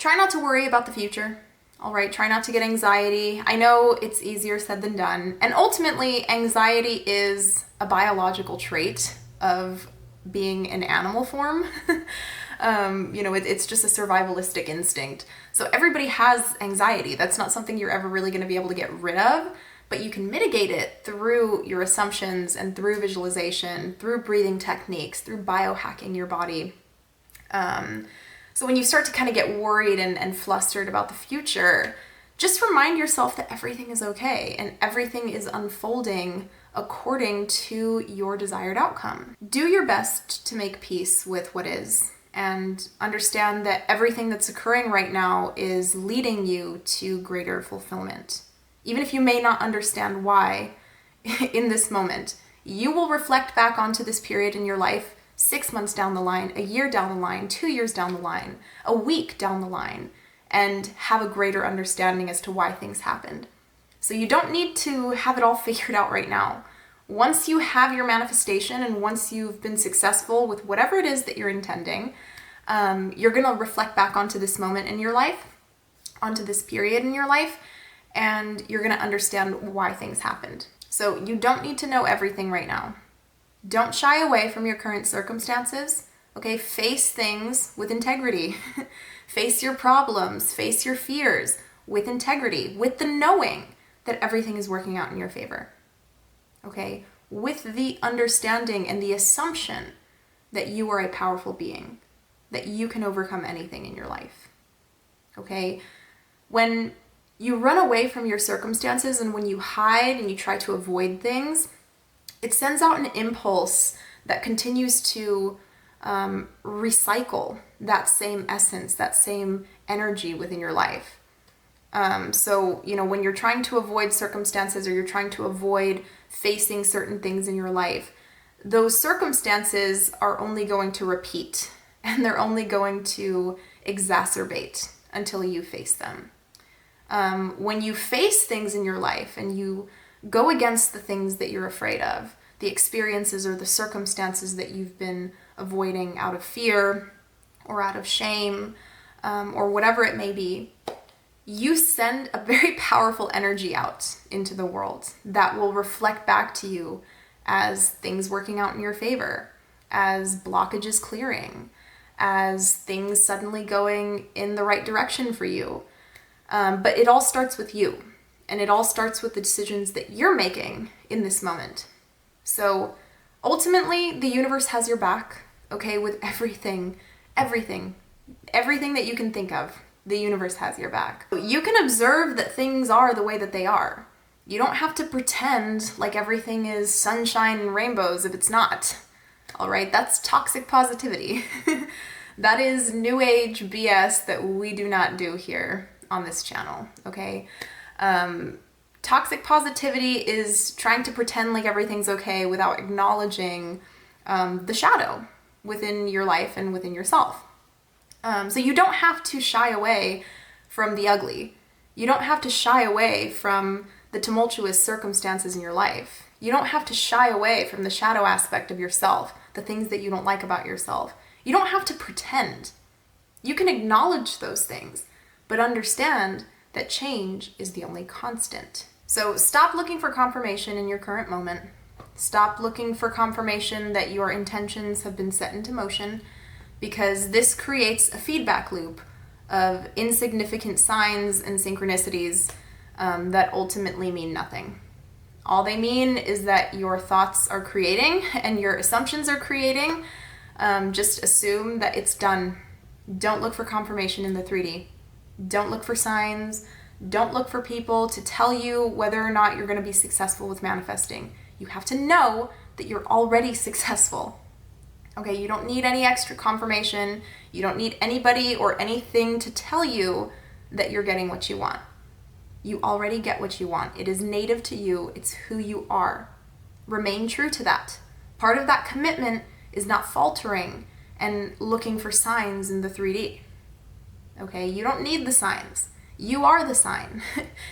Try not to worry about the future. All right, try not to get anxiety. I know it's easier said than done. And ultimately, anxiety is a biological trait of being in animal form. It's just a survivalistic instinct. So everybody has anxiety. That's not something you're ever really going to be able to get rid of, but you can mitigate it through your assumptions and through visualization, through breathing techniques, through biohacking your body. So when you start to kind of get worried and flustered about the future, just remind yourself that everything is okay and everything is unfolding according to your desired outcome. Do your best to make peace with what is and understand that everything that's occurring right now is leading you to greater fulfillment. Even if you may not understand why in this moment, you will reflect back onto this period in your life 6 months down the line, a year down the line, 2 years down the line, a week down the line, and have a greater understanding as to why things happened. So you don't need to have it all figured out right now. Once you have your manifestation and once you've been successful with whatever it is that you're intending, you're going to reflect back onto this moment in your life, onto this period in your life, and you're going to understand why things happened. So you don't need to know everything right now. Don't shy away from your current circumstances, okay? Face things with integrity. Face your problems, face your fears with integrity, with the knowing that everything is working out in your favor, okay? With the understanding and the assumption that you are a powerful being, that you can overcome anything in your life, okay? When you run away from your circumstances and when you hide and you try to avoid things, it sends out an impulse that continues to recycle that same essence, that same energy within your life. When you're trying to avoid circumstances or you're trying to avoid facing certain things in your life, those circumstances are only going to repeat and they're only going to exacerbate until you face them. When you face things in your life and you go against the things that you're afraid of, the experiences or the circumstances that you've been avoiding out of fear or out of shame, or whatever it may be, you send a very powerful energy out into the world that will reflect back to you as things working out in your favor, as blockages clearing, as things suddenly going in the right direction for you. But it all starts with you. And it all starts with the decisions that you're making in this moment. So ultimately, the universe has your back, okay, with everything that you can think of. The universe has your back. You can observe that things are the way that they are. You don't have to pretend like everything is sunshine and rainbows if it's not. All right, that's toxic positivity. That is new age BS that we do not do here on this channel, okay? Toxic positivity is trying to pretend like everything's okay without acknowledging the shadow within your life and within yourself. So you don't have to shy away from the ugly. You don't have to shy away from the tumultuous circumstances in your life. You don't have to shy away from the shadow aspect of yourself, the things that you don't like about yourself. You don't have to pretend. You can acknowledge those things, but understand that change is the only constant. So stop looking for confirmation in your current moment. Stop looking for confirmation that your intentions have been set into motion, because this creates a feedback loop of insignificant signs and synchronicities that ultimately mean nothing. All they mean is that your thoughts are creating and your assumptions are creating. Just assume that it's done. Don't look for confirmation in the 3D. Don't look for signs. Don't look for people to tell you whether or not you're going to be successful with manifesting. You have to know that you're already successful. Okay, you don't need any extra confirmation. You don't need anybody or anything to tell you that you're getting what you want. You already get what you want. It is native to you. It's who you are. Remain true to that. Part of that commitment is not faltering and looking for signs in the 3D. Okay, you don't need the signs. You are the sign.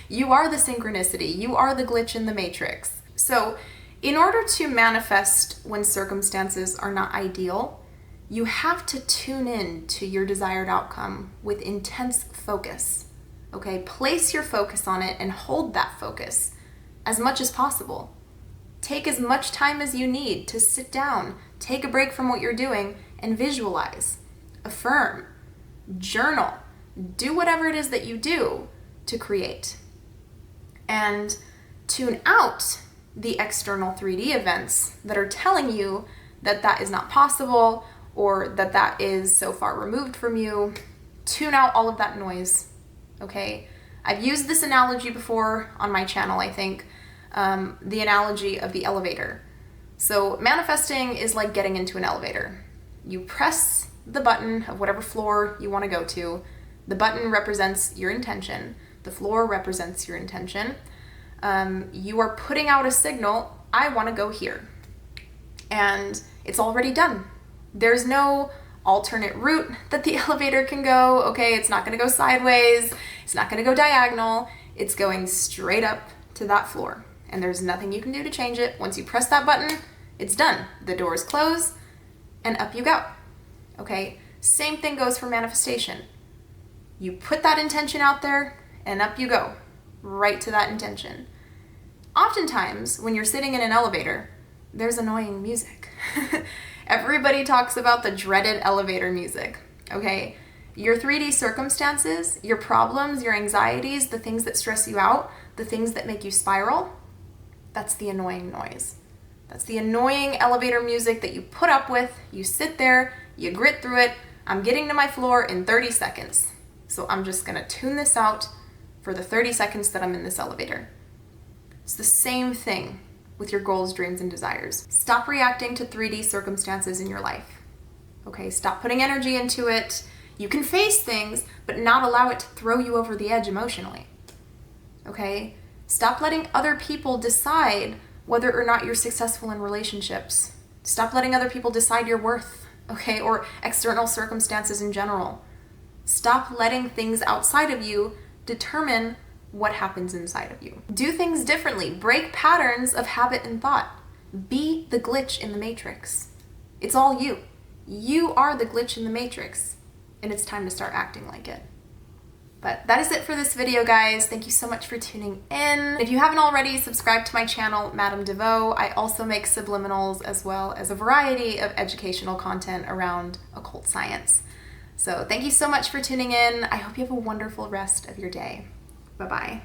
You are the synchronicity. You are the glitch in the matrix. So in order to manifest when circumstances are not ideal, You have to tune in to your desired outcome with intense focus. Okay, place your focus on it and hold that focus as much as possible. Take as much time as you need to sit down, take a break from what you're doing, and visualize, affirm, journal, do whatever it is that you do to create. And tune out the external 3D events that are telling you that that is not possible or that that is so far removed from you. Tune out all of that noise, okay? I've used this analogy before on my channel, I think, the analogy of the elevator. So manifesting is like getting into an elevator. You press the button of whatever floor you want to go to. The button represents your intention. The floor represents your intention. You are putting out a signal, I want to go here. And it's already done. There's no alternate route that the elevator can go, okay? It's not going to go sideways. It's not going to go diagonal. It's going straight up to that floor. And there's nothing you can do to change it. Once you press that button, it's done. The doors close and up you go, okay? Same thing goes for manifestation. You put that intention out there and up you go, right to that intention. Oftentimes, when you're sitting in an elevator, there's annoying music. Everybody talks about the dreaded elevator music, okay? Your 3D circumstances, your problems, your anxieties, the things that stress you out, the things that make you spiral, that's the annoying noise. That's the annoying elevator music that you put up with, you sit there, you grit through it. I'm getting to my floor in 30 seconds. So I'm just gonna tune this out for the 30 seconds that I'm in this elevator. It's the same thing with your goals, dreams, and desires. Stop reacting to 3D circumstances in your life. Okay, stop putting energy into it. You can face things, but not allow it to throw you over the edge emotionally. Okay? Stop letting other people decide whether or not you're successful in relationships. Stop letting other people decide your worth, okay? Or external circumstances in general. Stop letting things outside of you determine what happens inside of you. Do things differently. Break patterns of habit and thought. Be the glitch in the matrix. It's all you. You are the glitch in the matrix, and it's time to start acting like it. But that is it for this video, guys. Thank you so much for tuning in. If you haven't already, subscribe to my channel, Madame DeVoe. I also make subliminals as well as a variety of educational content around occult science. So thank you so much for tuning in. I hope you have a wonderful rest of your day. Bye-bye.